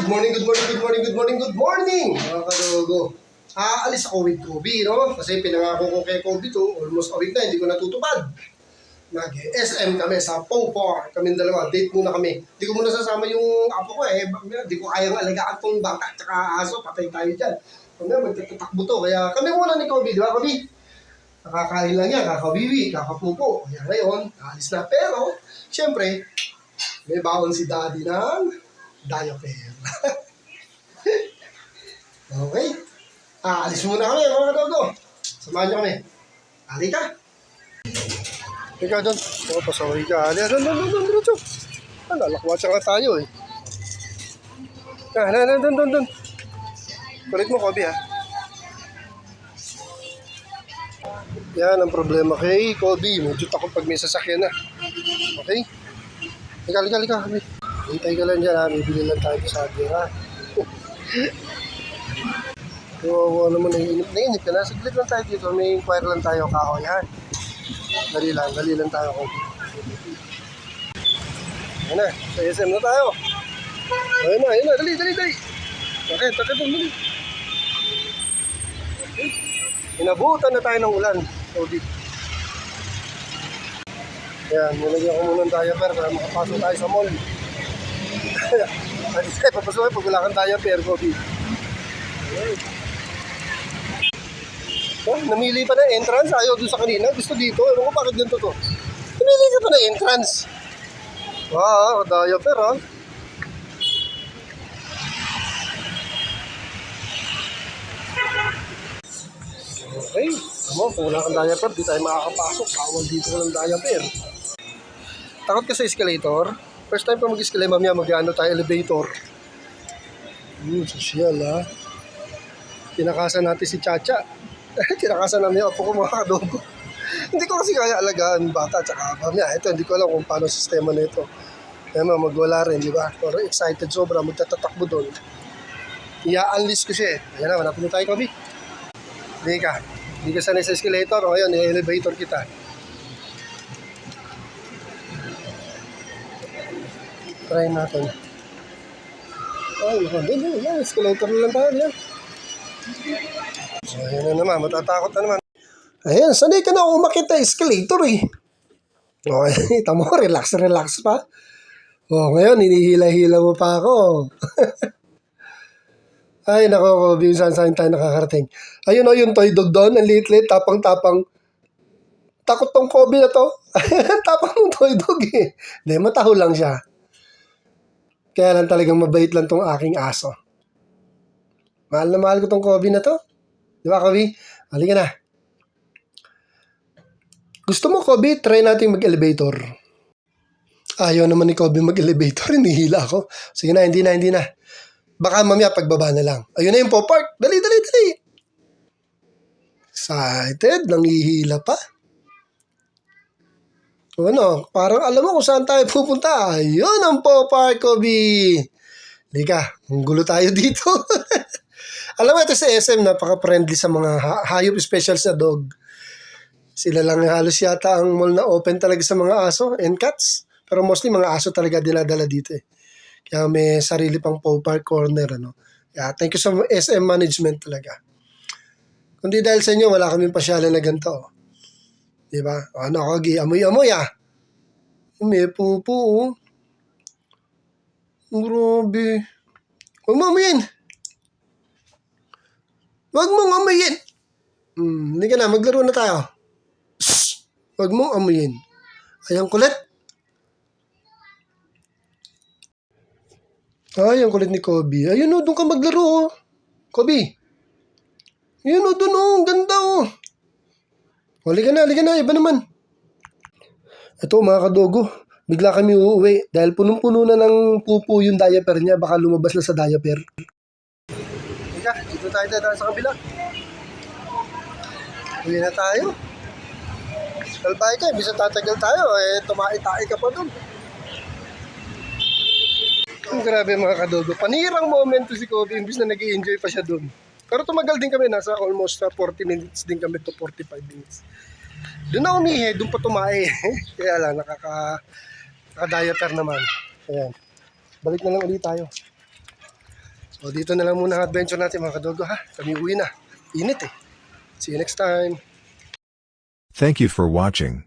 Good morning, good morning, good morning, good morning, good morning, mga kadogo. Aalis ako with Kobe, no? Kasi pinangako ko kay Kobe to, almost a week na, hindi ko natutupad. Nag-SM kami sa Popor. Kami dalawa, date muna kami. Hindi ko muna sasama yung apo ko eh. Hindi ko kayang alagaan tong bata at saka aso, patay tayo dyan. Kami magtatakbo to, kaya kami muna ni Kobe, di ba Kobe? Nakakain lang yan, kakawiwi, kakapupo. Kaya ngayon, aalis na. Pero, syempre, may baon si Daddy ng diaper. Okay. Alis muna kami, mga kadogo. Samahan niyo kami. Ali ka. Ikaw doon. Oo, pasaway ka. Ali, doon. Lalakwatsa ka tayo eh. Doon. Kulit mo, Kobe ha. Yan ang problema kay Kobe. Medyo takot pag may sasakyan na. Okay? Halika, Kobe. Hintay ka lang dyan ha. Bibili lang tayo sa atin ha. So, ano mo, nainip ka na. Saglit lang tayo dito. May inquire lang tayo kahoy ha. Dali lang tayo, Kobe. Ayan na. Sa SM na tayo. Ayan na. Dali. Okay, dali. Okay. Inabutan na tayo ng ulan. Kobe. Ayan, nilagyan ko muna ng diaper para makapasok tayo sa mall. Papasok pag wala kang diaper, Kobe. Okay. Oh, namili pa na entrance. Ayaw dun sa kanina. Gusto dito. Ewan ko bakit ganito to. Namili ka pa na entrance. Wow, diaper ha. Okay. Kung wala kang diaper, di tayo makakapasok. Bawal dito ka ng diaper. Takot ka sa escalator? First time pa mag-escalator, mamaya mag-ano tayo, elevator. Social ha. Tinakasan natin si Chacha. Tinakasan namin yung apo ko, mga kadogo. Hindi ko kasi kaya alagaan bata tsaka mamaya. Ito, hindi ko alam kung paano sistema na ito. Kaya magwala rin, di ba? Pero excited sobra, magtatatakbo doon. I-unleash ko siya eh. Ayan na, manapin tayo, Kobe. Hindi ka sanay sa escalator. O ngayon, i-elevator kita. Try natin. Ay, doon. Escalator na lang tayo. Yan. So, ayan na naman. Matatakot na naman. Ayan, sanay ka na umakit na escalator eh. Okay, tamo, relax pa. O, ngayon, hinihila-hila mo pa ako. Ay, nako, Kobe, saan tayo nakakarating. Ayun o, yung toy dog doon, ang liit-liit, tapang-tapang. Takot tong Kobe na to. Tapang ng toy dog eh. Hindi, mataho lang siya. Kaya lang talagang mabait lang tong aking aso. Mahal na mahal ko tong Kobe na to. Di ba, Kobe? Halika na. Gusto mo, Kobe, try natin mag-elevator. Ayaw naman ni Kobe mag-elevator. Hinihila ako. Sige na, hindi na. Baka mamaya pagbaba na lang. Ayun na yung pop-park. Dali. Excited. Nangihila pa. Ano, parang alam mo kung saan tayo pupunta. Ayun ang pop-park, Kobe. Lika, ang gulo tayo dito. Alam mo, ito sa SM, napaka-friendly sa mga hayop specials na dog. Sila lang halos yata ang mall na open talaga sa mga aso and cats. Pero mostly mga aso talaga dinadala dito eh. Kaya may sarili pang paw park corner, ano. Kaya thank you sa SM management talaga. Kundi dahil sa inyo, wala kaming pasyalan na ganito. Diba? Ano, Kogi, amoy ah. May pupo, oh. Grabe. Huwag mo amoyin. Hindi ka na, maglaro na tayo. Shhh! Huwag mong amoyin. Ay, ang kulit. Ay, ang kulit ni Kobe. Ayun o, doon ka maglaro o. Kobe. Ayun o, doon o. Ang ganda o. Halika na. Iba naman. Ito mga kadogo. Bigla kami uuwi. Dahil punong-puno na ng pupo yung diaper niya. Baka lumabas na sa diaper. Halika, dito tayo sa kabila. Uwi na tayo. Kalbay ka, bisa tatagal tayo. Tumae-tae ka pa doon. Grabe mga kadogo. Panirang momento si Kobe, imbis na nag-i-enjoy pa siya doon. Pero tumagal din kami, nasa almost 40 minutes din kami to 45 minutes. Doon na umihi, doon pa tumae. Kaya lang, nakaka-diaper naman. Ayan. Balik na lang ulit tayo. So dito na lang muna ang adventure natin mga kadogo ha. Kami uwi na. Init eh. See you next time. Thank you for watching.